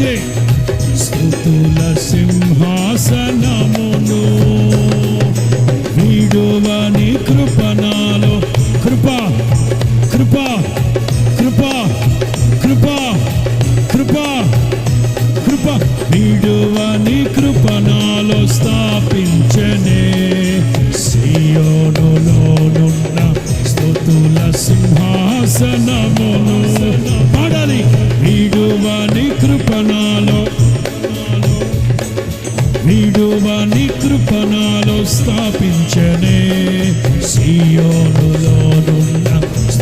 ఇదే స్తుతుల సింహాసనమును వీడువని కృపణాలో కృప కృప కృప కృప కృప కృప వీడువని కృపణాలో స్థాపించనే సియోనులోనున్న స్తుతుల సింహాసనమును పాడాలి. వీడువని కృపణాలో వీడువని కృపణాలో స్థాపి